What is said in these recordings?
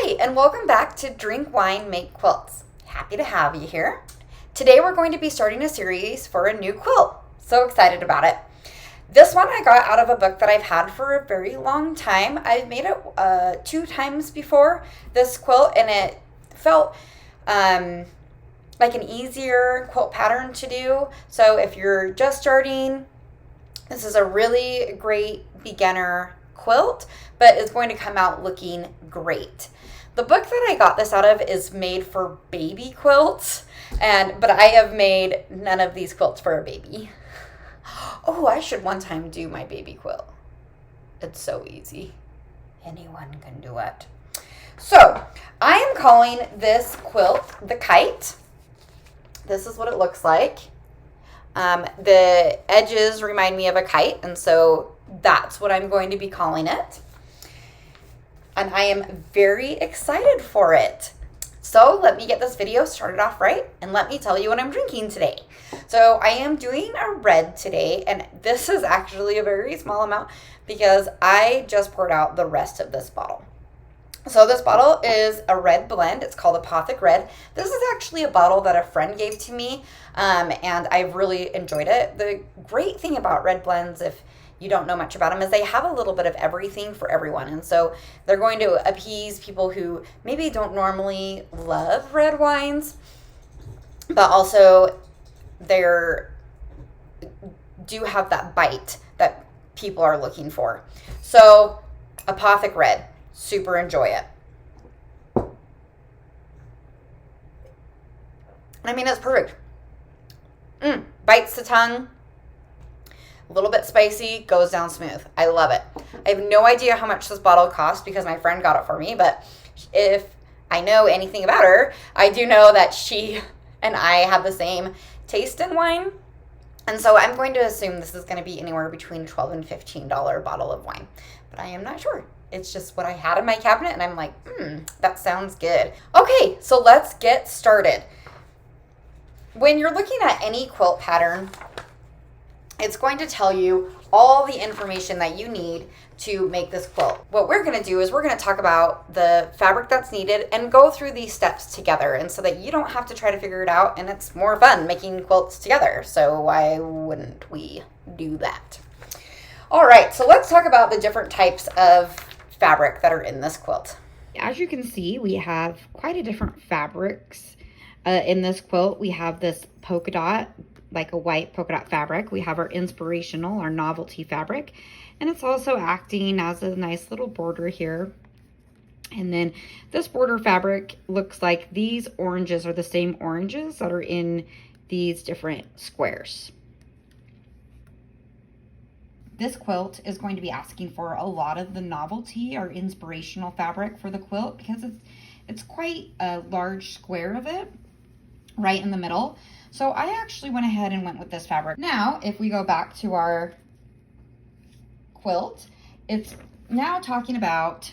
Hi, and welcome back to Drink Wine, Make Quilts. Happy to have you here. Today we're going to be starting a series for a new quilt. So excited about it. This one I got out of a book that I've had for a very long time. I've made it 2 times before, this quilt, and it felt like an easier quilt pattern to do. So if you're just starting, this is a really great beginner quilt, but it's going to come out looking great. The book that I got this out of is made for baby quilts, but I have made none of these quilts for a baby. Oh, I should one time do my baby quilt. It's so easy. Anyone can do it. So I am calling this quilt the Kite. This is what it looks like. The edges remind me of a kite, and so that's what I'm going to be calling it. And I am very excited for it. So let me get this video started off right, and let me tell you what I'm drinking today. So I am doing a red today, and this is actually a very small amount because I just poured out the rest of this bottle. So this bottle is a red blend. It's called Apothic Red. This is actually a bottle that a friend gave to me, and I've really enjoyed it. The great thing about red blends, if you don't know much about them, is they have a little bit of everything for everyone. And so they're going to appease people who maybe don't normally love red wines, but also they do have that bite that people are looking for. So Apothic Red. Super enjoy it. I mean, it's perfect. Bites the tongue. A little bit spicy, goes down smooth. I love it. I have no idea how much this bottle cost because my friend got it for me, but if I know anything about her, I do know that she and I have the same taste in wine. And so I'm going to assume this is going to be anywhere between $12 and $15 bottle of wine, but I am not sure. It's just what I had in my cabinet, and I'm like, that sounds good. Okay, so let's get started. When you're looking at any quilt pattern, it's going to tell you all the information that you need to make this quilt. What we're going to do is we're going to talk about the fabric that's needed and go through these steps together, and so that you don't have to try to figure it out, and it's more fun making quilts together. So why wouldn't we do that? All right, so let's talk about the different types of fabric that are in this quilt. As you can see, we have quite a different fabrics in this quilt. We have this Polka-Dot, like a white polka-dot fabric. We have our Inspirational, our Novelty fabric, and it's also acting as a nice little border here. And then this border fabric looks like these oranges are the same oranges that are in these different squares. This quilt is going to be asking for a lot of the Novelty or Inspirational fabric for the quilt because it's quite a large square of it right in the middle. So I actually went ahead and went with this fabric. Now, if we go back to our quilt, it's now talking about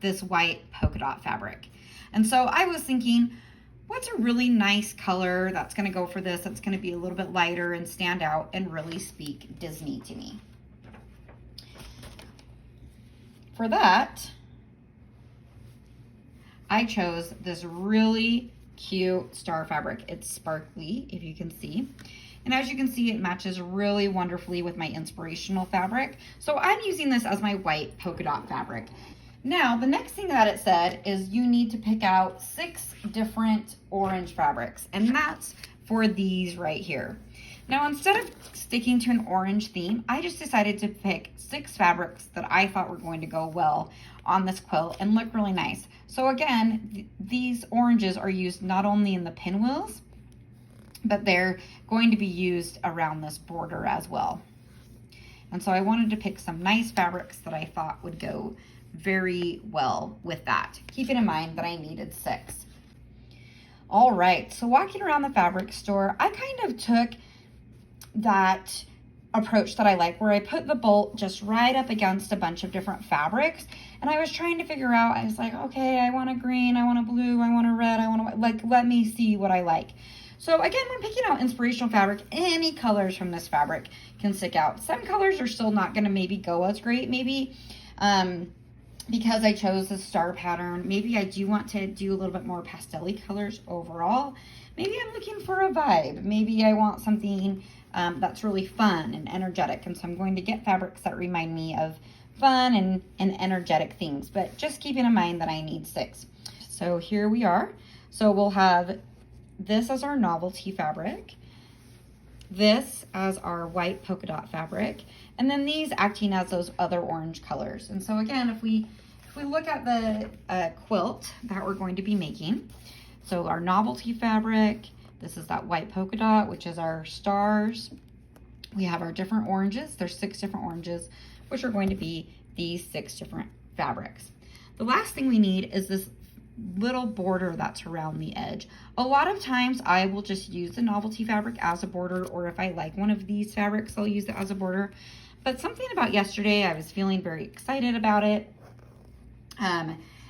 this white polka dot fabric. And so I was thinking, what's a really nice color that's going to go for this, that's going to be a little bit lighter and stand out and really speak Disney to me? For that, I chose this really cute star fabric. It's sparkly, if you can see. And as you can see, it matches really wonderfully with my Inspirational fabric. So I'm using this as my white polka dot fabric. Now, the next thing that it said is you need to pick out 6 different orange fabrics, and that's for these right here. Now, instead of sticking to an orange theme, I just decided to pick 6 fabrics that I thought were going to go well on this quilt and look really nice. So again, these oranges are used not only in the pinwheels, but they're going to be used around this border as well. And so I wanted to pick some nice fabrics that I thought would go very well with that, keeping in mind that I needed 6. All right, so walking around the fabric store, I kind of took that approach that I like, where I put the bolt just right up against a bunch of different fabrics, and I was trying to figure out, I was like, okay, I want a green, I want a blue, I want a red, I want a, like, let me see what I like. So again, when picking out Inspirational fabric, any colors from this fabric can stick out. Some colors are still not gonna maybe go as great, maybe because I chose the star pattern. Maybe I do want to do a little bit more pastel-y colors overall. Maybe I'm looking for a vibe. Maybe I want something that's really fun and energetic. And so I'm going to get fabrics that remind me of fun and energetic things. But just keeping in mind that I need 6. So here we are. So we'll have this as our novelty fabric, this as our white polka dot fabric, and then these acting as those other orange colors. And so again, if we look at the quilt that we're going to be making, so our novelty fabric, this is that white polka dot, which is our stars. We have our different oranges. There's 6 different oranges, which are going to be these 6 different fabrics. The last thing we need is this little border that's around the edge. A lot of times I will just use the novelty fabric as a border, or if I like one of these fabrics, I'll use it as a border. But something about yesterday, I was feeling very excited about it.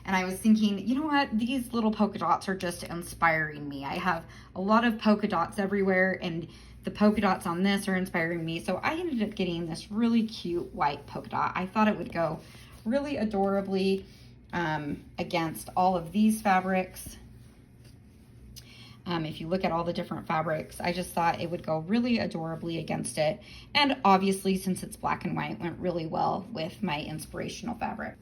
And I was thinking, you know what, these little polka dots are just inspiring me. I have a lot of polka dots everywhere, and the polka dots on this are inspiring me. So I ended up getting this really cute white polka dot. I thought it would go really adorably against all of these fabrics. If you look at all the different fabrics, I just thought it would go really adorably against it. And obviously, since it's black and white, went really well with my inspirational fabric.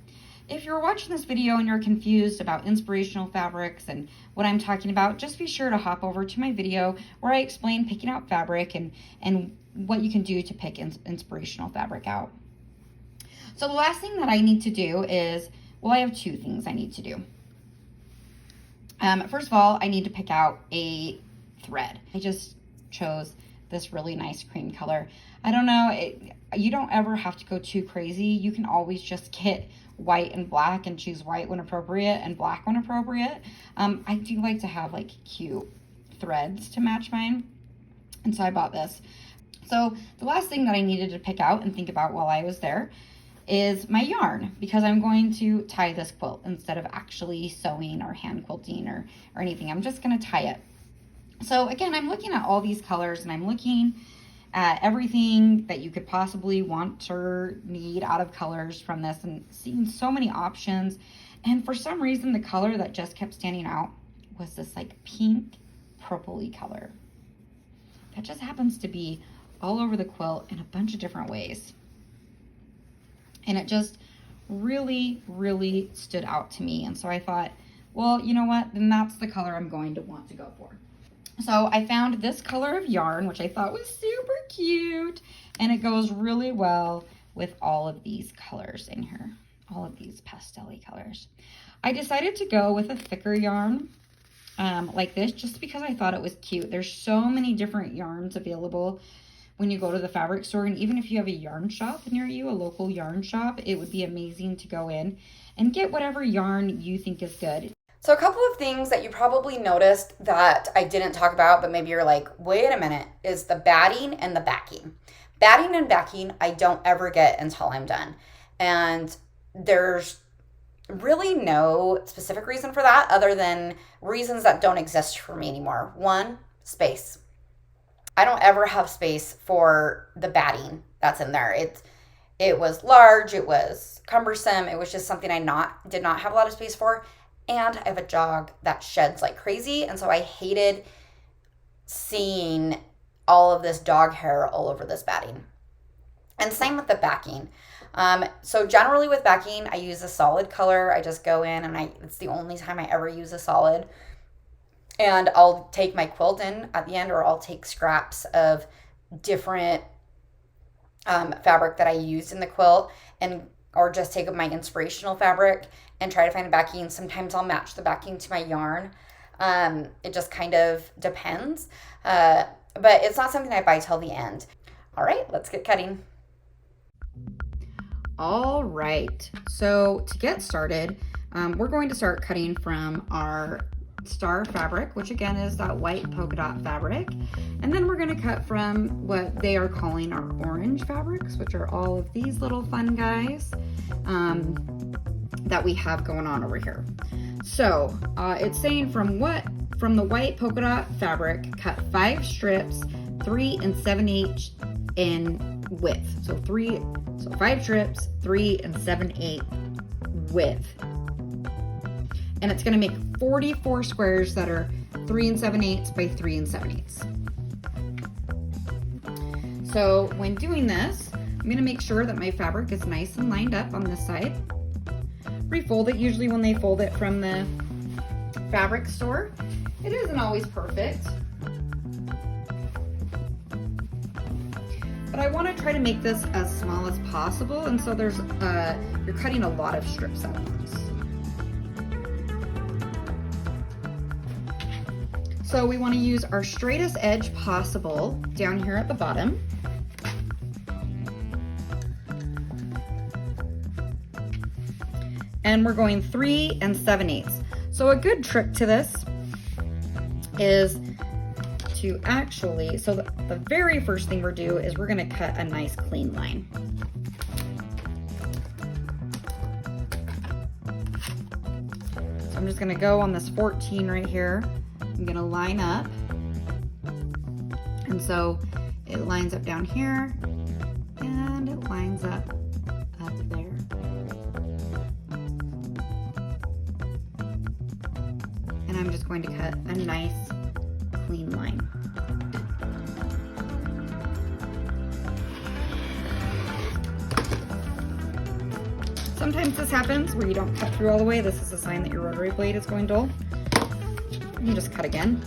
If you're watching this video and you're confused about inspirational fabrics and what I'm talking about, just be sure to hop over to my video where I explain picking out fabric and what you can do to pick inspirational fabric out. So the last thing that I need to do is, well, I have 2 things I need to do. First of all, I need to pick out a thread. I just chose this really nice cream color. I don't know, you don't ever have to go too crazy. You can always just get white and black and choose white when appropriate and black when appropriate. I do like to have like cute threads to match mine. And so I bought this. So the last thing that I needed to pick out and think about while I was there is my yarn, because I'm going to tie this quilt instead of actually sewing or hand quilting or anything. I'm just going to tie it. So again, I'm looking at all these colors and I'm looking at everything that you could possibly want or need out of colors from this and seeing so many options. And for some reason, the color that just kept standing out was this like pink purpley color that just happens to be all over the quilt in a bunch of different ways. And it just really, really stood out to me. And so I thought, well, you know what? Then that's the color I'm going to want to go for. So I found this color of yarn, which I thought was super cute. And it goes really well with all of these colors in here. All of these pastel-y colors. I decided to go with a thicker yarn like this just because I thought it was cute. There's so many different yarns available when you go to the fabric store, and even if you have a yarn shop near you, a local yarn shop, it would be amazing to go in and get whatever yarn you think is good. So a couple of things that you probably noticed that I didn't talk about, but maybe you're like, wait a minute, is the batting and the backing. Batting and backing I don't ever get until I'm done. And there's really no specific reason for that other than reasons that don't exist for me anymore. 1, space. I don't ever have space for the batting that's in there. It was large, it was cumbersome, it was just something I did not have a lot of space for. And I have a dog that sheds like crazy, and so I hated seeing all of this dog hair all over this batting. And same with the backing. So generally with backing, I use a solid color. I just go in and it's the only time I ever use a solid. And I'll take my quilt in at the end, or I'll take scraps of different fabric that I used in the quilt, or just take my inspirational fabric and try to find a backing. Sometimes I'll match the backing to my yarn. It just kind of depends. But it's not something I buy till the end. All right, let's get cutting. All right, so to get started, we're going to start cutting from our star fabric, which again is that white polka dot fabric, and then we're going to cut from what they are calling our orange fabrics, which are all of these little fun guys that we have going on over here. So it's saying from the white polka dot fabric, cut 5 strips, 3 7/8 in width. So 5 strips, 3 7/8 width. And it's gonna make 44 squares that are 3 7/8 by 3 7/8. So when doing this, I'm gonna make sure that my fabric is nice and lined up on this side. Refold it. Usually when they fold it from the fabric store, it isn't always perfect. But I want to try to make this as small as possible, and so there's you're cutting a lot of strips at once. So we want to use our straightest edge possible down here at the bottom. And we're going 3 7/8. So a good trick to this is to actually, so the very first thing we're do is we're gonna cut a nice clean line. So I'm just gonna go on this 14 right here. I'm gonna line up. And so it lines up down here and it lines up there. And I'm just going to cut a nice clean line. Sometimes this happens where you don't cut through all the way. This is a sign that your rotary blade is going dull. You just cut again.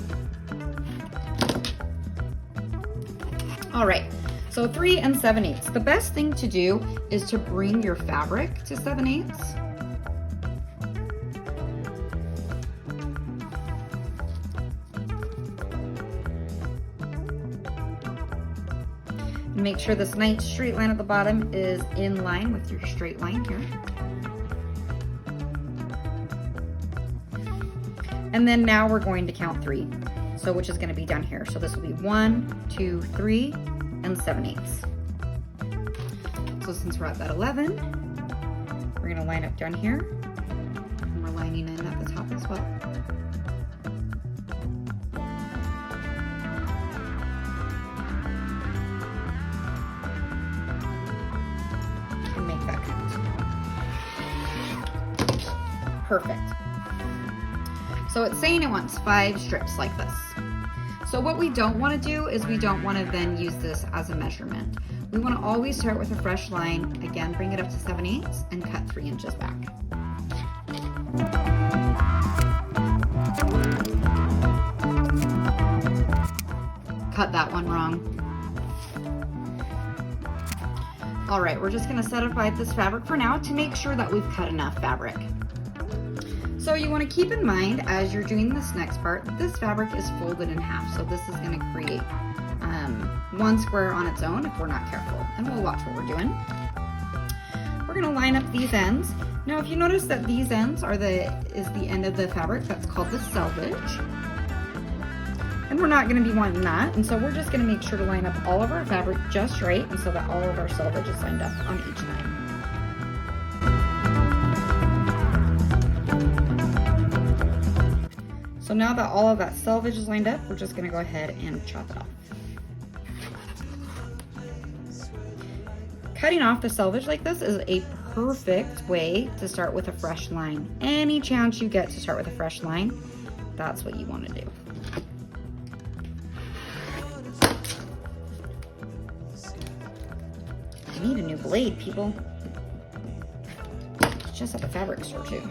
All right, so 3 7/8. The best thing to do is to bring your fabric to 7/8. Make sure this nice straight line at the bottom is in line with your straight line here. And then now we're going to count 3. So which is going to be down here. So this will be 1, 2, 3, and 7/8. So since we're at that 11, we're going to line up down here. And we're lining in at the top as well. Perfect. So it's saying it wants 5 strips like this. So what we don't want to do is we don't want to then use this as a measurement. We want to always start with a fresh line. Again, bring it up to 7/8 and cut 3 inches back. Cut that one wrong. All right, we're just going to set aside this fabric for now to make sure that we've cut enough fabric. So you want to keep in mind as you're doing this next part, this fabric is folded in half. So this is going to create one square on its own if we're not careful. And we'll watch what we're doing. We're going to line up these ends. Now if you notice that these ends are the end of the fabric, that's called the selvage. And we're not going to be wanting that. And so we're just going to make sure to line up all of our fabric just right, and so that all of our selvage is lined up on each line. So now that all of that selvage is lined up, we're just going to go ahead and chop it off. Cutting off the selvage like this is a perfect way to start with a fresh line. Any chance you get to start with a fresh line, that's what you want to do. I need a new blade, people. It's just at the fabric store too.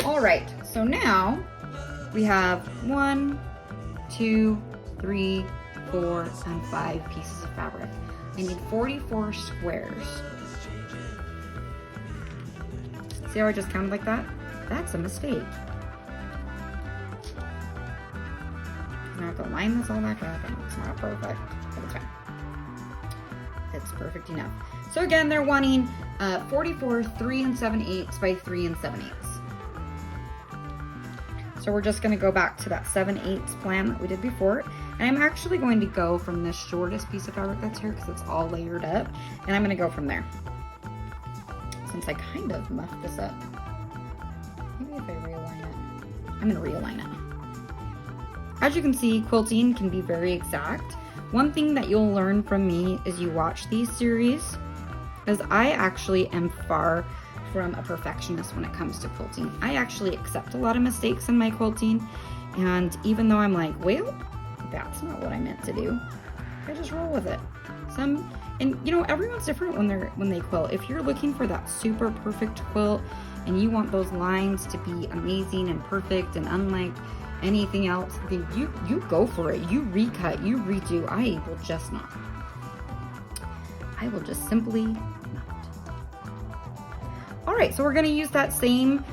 All right, so now we have 1, 2, 3, 4, and 5 pieces of fabric. I need 44 squares. See how I just counted like that? That's a mistake. I have to line this all back up, and it's not perfect, but it's fine. It's perfect enough. So again, they're wanting 44 3 7/8 by 3 7/8. So we're just going to go back to that 7/8 plan that we did before. And I'm actually going to go from the shortest piece of fabric that's here because it's all layered up. And I'm going to go from there. Since I kind of muffed this up. Maybe if I realign it. I'm going to realign it. As you can see, quilting can be very exact. One thing that you'll learn from me as you watch these series is I actually am far from a perfectionist when it comes to quilting. I actually accept a lot of mistakes in my quilting, and even though I'm like, well, that's not what I meant to do, I just roll with it. And you know, everyone's different when they quilt. If you're looking for that super perfect quilt and you want those lines to be amazing and perfect and unlike anything else, then you go for it. You recut, you redo. I will just not. I will just simply not. All right, so we're gonna use that same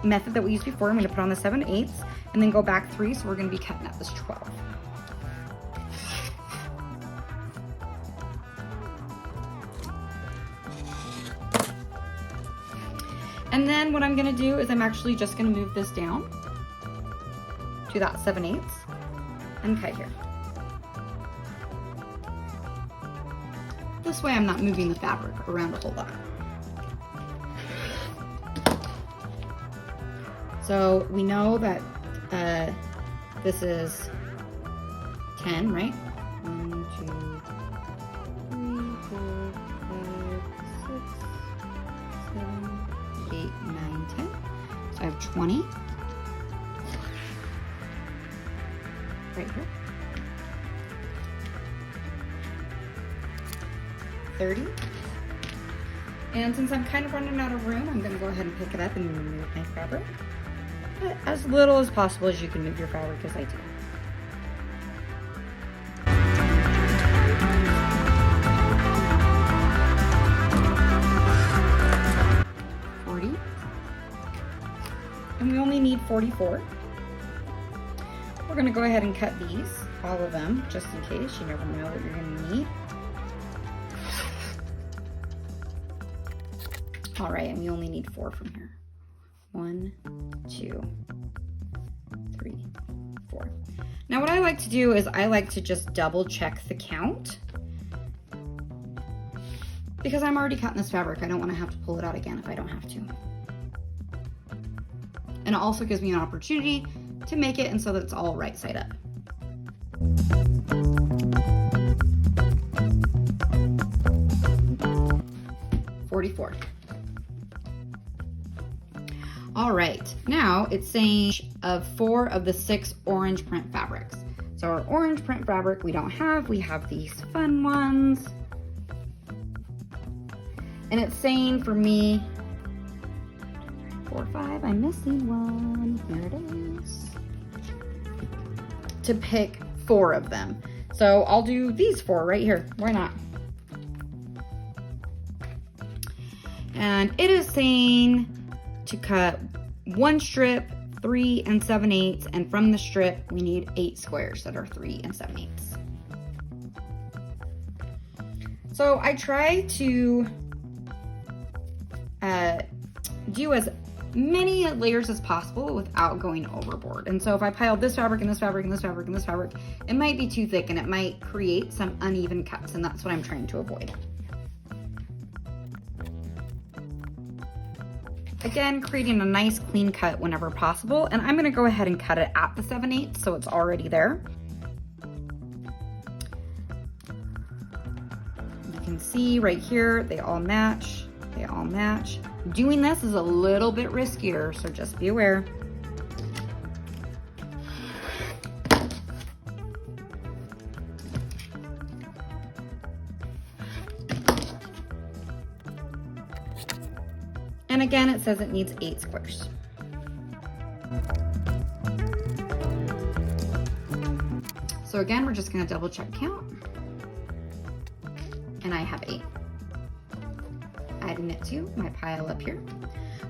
method that we used before. I'm gonna put on the 7/8 and then go back 3, so we're gonna be cutting at this 12. And then what I'm gonna do is I'm actually just gonna move this down to that 7/8 and cut here. This way I'm not moving the fabric around a whole lot. So we know that this is 10, right? 1, 2, 3, 4, 5, 6, 7, 8, 9, 10. So I have 20 right here. 30. And since I'm kind of running out of room, I'm going to go ahead and pick it up and remove my fabric. But as little as possible as you can move your fabric, as I do. And we only need 44. We're going to go ahead and cut these, all of them, just in case. You never know what you're going to need. All right, and we only need 4 from here. 1, 2, 3, 4. Now what I like to do is I like to just double check the count, because I'm already cutting this fabric. I don't want to have to pull it out again if I don't have to. And it also gives me an opportunity to make it and so that it's all right side up. $44. All right, now it's saying of 4 of the 6 orange print fabrics. So our orange print fabric we don't have, we have these fun ones. And it's saying for me, 4, 5, I'm missing one, here it is. To pick 4 of them. So I'll do these 4 right here, why not? And it is saying to cut 1 strip, 3 7/8, and from the strip we need 8 squares that are 3 7/8. So I try to do as many layers as possible without going overboard. And so if I pile this fabric and this fabric and this fabric and this fabric, it might be too thick and it might create some uneven cuts, and that's what I'm trying to avoid. Again, creating a nice clean cut whenever possible. And I'm gonna go ahead and cut it at the 7/8 so it's already there. You can see right here, they all match, they all match. Doing this is a little bit riskier, so just be aware. And again, it says it needs 8 squares. So again, we're just gonna double check count. And I have 8. Adding it to my pile up here.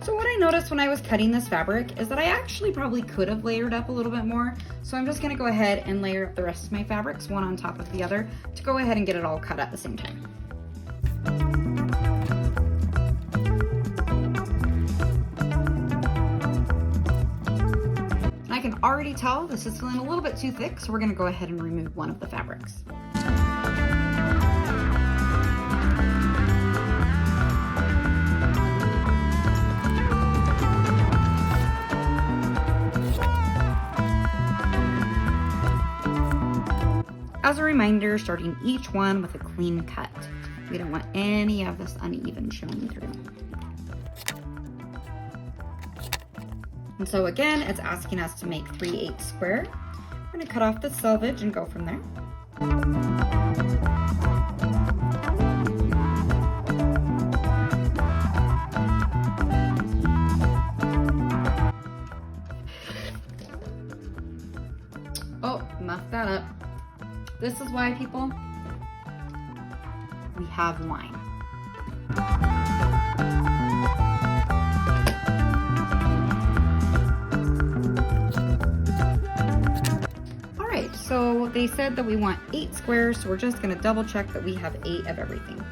So what I noticed when I was cutting this fabric is that I actually probably could have layered up a little bit more. So I'm just gonna go ahead and layer up the rest of my fabrics, one on top of the other, to go ahead and get it all cut at the same time. I can already tell this is feeling a little bit too thick, so we're gonna go ahead and remove one of the fabrics. As a reminder, starting each one with a clean cut. We don't want any of this uneven showing through. And so again, it's asking us to make 3/8 square. I'm gonna cut off the selvage and go from there. Oh, muffed that up. This is why, people, we have wine. All right, so they said that we want 8 squares, so we're just gonna double check that we have 8 of everything.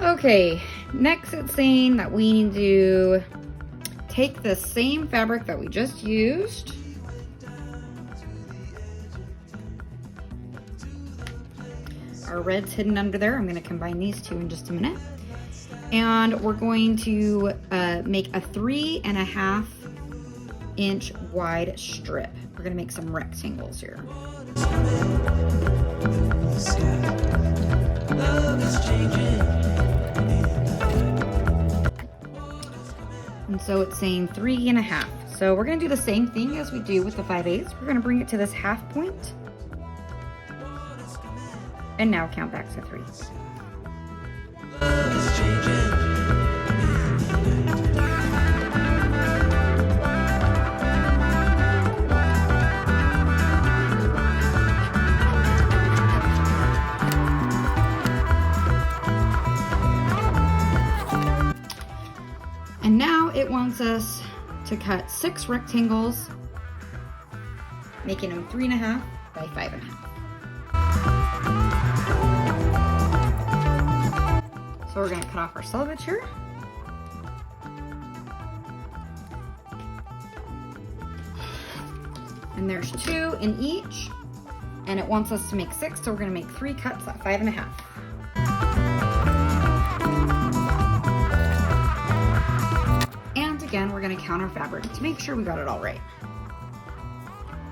Okay, next it's saying that we need to take the same fabric that we just used. Our red's hidden under there. I'm going to combine these two in just a minute. And we're going to make a 3.5 inch wide strip. We're going to make some rectangles here. And so it's saying 3.5. So we're gonna do the same thing as we do with the 5/8. We're gonna bring it to this half point. And now count back to 3. And now it wants us to cut 6 rectangles, making them 3.5 by 5.5. So we're gonna cut off our selvage here. And there's 2 in each, and it wants us to make 6, so we're gonna make 3 cuts at 5.5. Again, we're going to count our fabric to make sure we got it all right.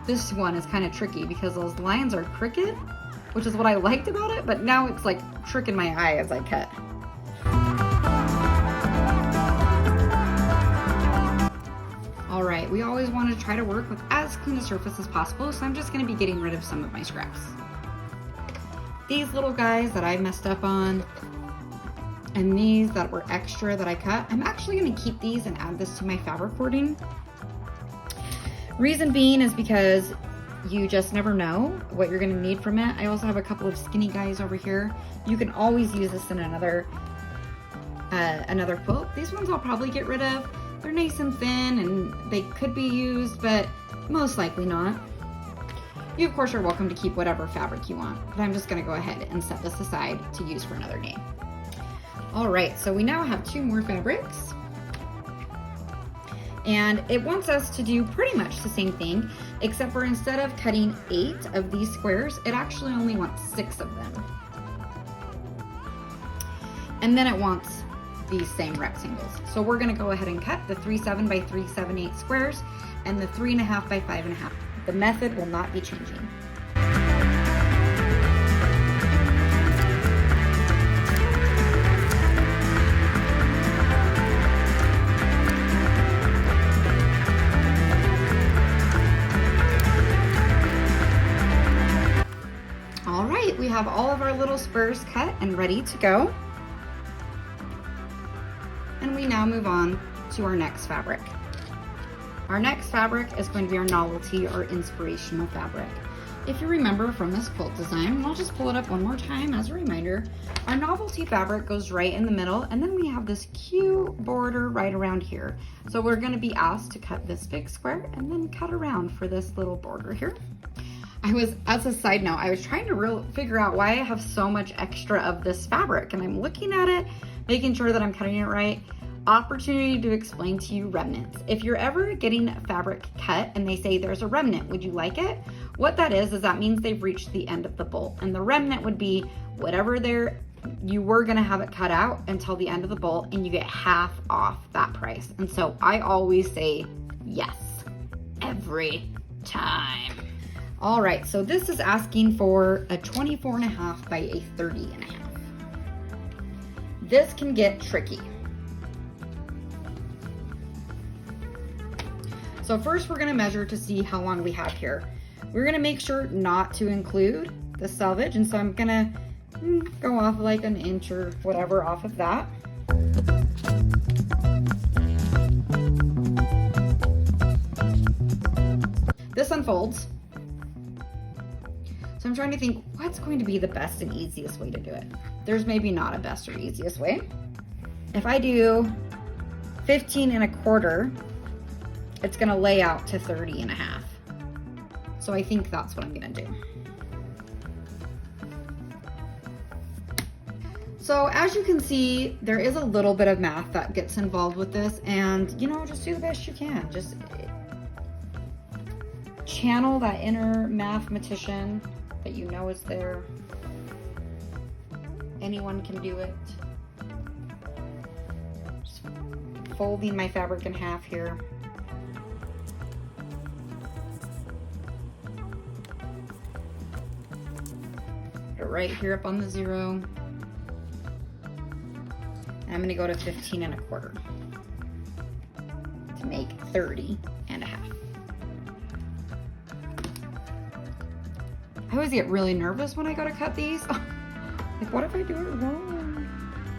This one is kind of tricky because those lines are crooked, which is what I liked about it, but now it's like tricking my eye as I cut. All right, we always want to try to work with as clean a surface as possible, so I'm just going to be getting rid of some of my scraps. These little guys that I messed up on, and these that were extra that I cut, I'm actually gonna keep these and add this to my fabric hoarding. Reason being is because you just never know what you're gonna need from it. I also have a couple of skinny guys over here. You can always use this in another quilt. These ones I'll probably get rid of. They're nice and thin and they could be used, but most likely not. You of course are welcome to keep whatever fabric you want, but I'm just gonna go ahead and set this aside to use for another day. All right, so we now have 2 more fabrics. And it wants us to do pretty much the same thing, except for instead of cutting 8 of these squares, it actually only wants 6 of them. And then it wants these same rectangles. So we're gonna go ahead and cut the 3/7 by 3/7/8 squares and the 3.5 by 5.5. The method will not be changing. We have all of our little spurs cut and ready to go. And we now move on to our next fabric. Our next fabric is going to be our Novelty or Inspirational fabric. If you remember from this quilt design, and I'll just pull it up one more time as a reminder, our Novelty fabric goes right in the middle, and then we have this cute border right around here. So we're going to be asked to cut this big square and then cut around for this little border here. As a side note, I was trying to figure out why I have so much extra of this fabric, and I'm looking at it, making sure that I'm cutting it right. Opportunity to explain to you remnants. If you're ever getting fabric cut and they say there's a remnant, would you like it? What that is that means they've reached the end of the bolt, and the remnant would be whatever you were gonna have it cut out until the end of the bolt, and you get half off that price. And so I always say yes, every time. All right, so this is asking for a 24.5 by a 30.5. This can get tricky. So first we're gonna measure to see how long we have here. We're gonna make sure not to include the selvage, and so I'm gonna go off like an inch or whatever off of that. This unfolds. So I'm trying to think what's going to be the best and easiest way to do it. There's maybe not a best or easiest way. If I do 15 1/4, it's gonna lay out to 30 1/2. So I think that's what I'm gonna do. So as you can see, there is a little bit of math that gets involved with this, and you know, just do the best you can. Just channel that inner mathematician that you know is there. Anyone can do it. Just folding my fabric in half here. Put it right here up on the 0. And I'm gonna go to 15 1/4 to make 30 1/2. I always get really nervous when I go to cut these. Like, what if I do it wrong?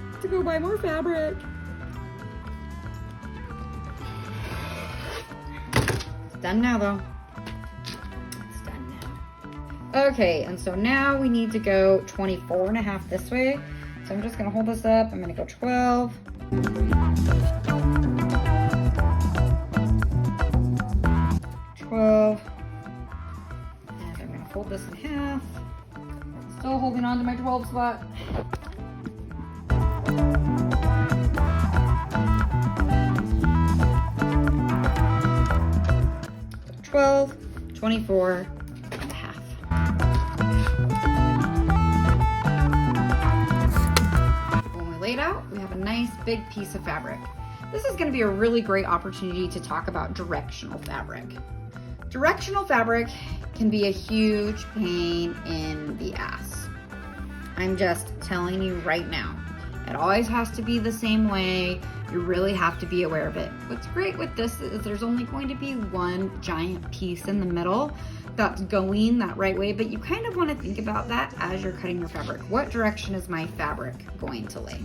I have to go buy more fabric. It's done now though. It's done now. Okay, and so now we need to go 24 1/2 this way. So I'm just gonna hold this up. I'm gonna go 12. And I'm gonna fold this in half. Still holding on to my 12 spot. 12, 24 1/2. When we lay it out, we have a nice big piece of fabric. This is going to be a really great opportunity to talk about directional fabric. Directional fabric can be a huge pain in the ass. I'm just telling you right now. It always has to be the same way. You really have to be aware of it. What's great with this is there's only going to be one giant piece in the middle that's going that right way, but you kind of want to think about that as you're cutting your fabric. What direction is my fabric going to lay?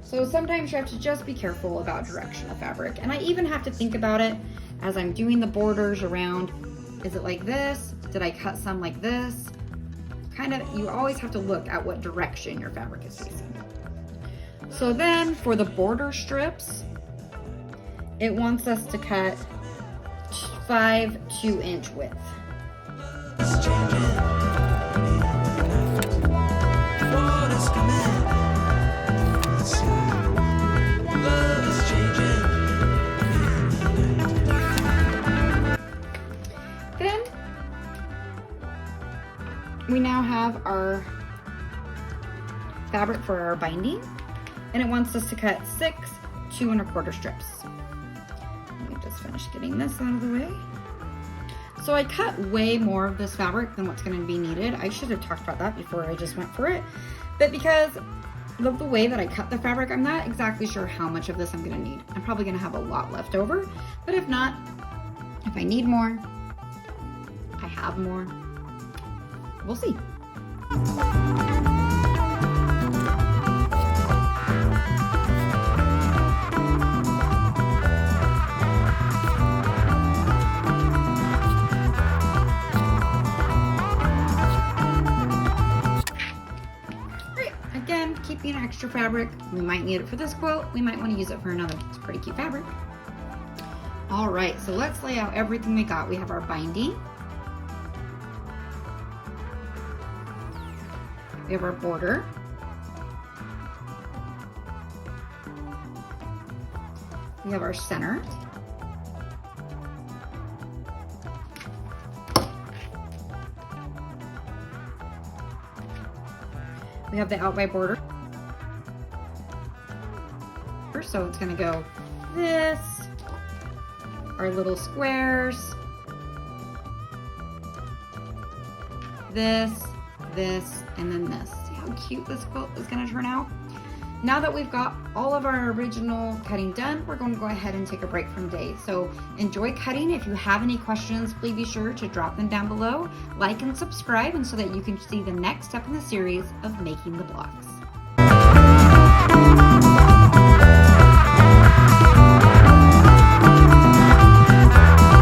So sometimes you have to just be careful about directional fabric. And I even have to think about it as I'm doing the borders around. Is it like this? Did I cut some like this? You always have to look at what direction your fabric is facing. So then for the border strips, it wants us to cut 5 2-inch width. Then we now have our fabric for our binding, and it wants us to cut 6 2 1/4 strips. Let me just finish getting this out of the way. So I cut way more of this fabric than what's going to be needed. I should have talked about that before I just went for it, but because of the way that I cut the fabric, I'm not exactly sure how much of this I'm going to need. I'm probably going to have a lot left over, but if not, if I need more, I have more. We'll see. Again, keeping extra fabric. We might need it for this quilt. We might want to use it for another. It's pretty cute fabric. All right, so let's lay out everything we got. We have our binding. We have our border. We have our center. We have the out by border. So it's gonna go this, our little squares, this, and then this. See how cute this quilt is gonna turn out? Now that we've got all of our original cutting done, we're going to go ahead and take a break from day. So enjoy cutting. If you have any questions, please be sure to drop them down below, like and subscribe, and so that you can see the next step in the series of making the blocks.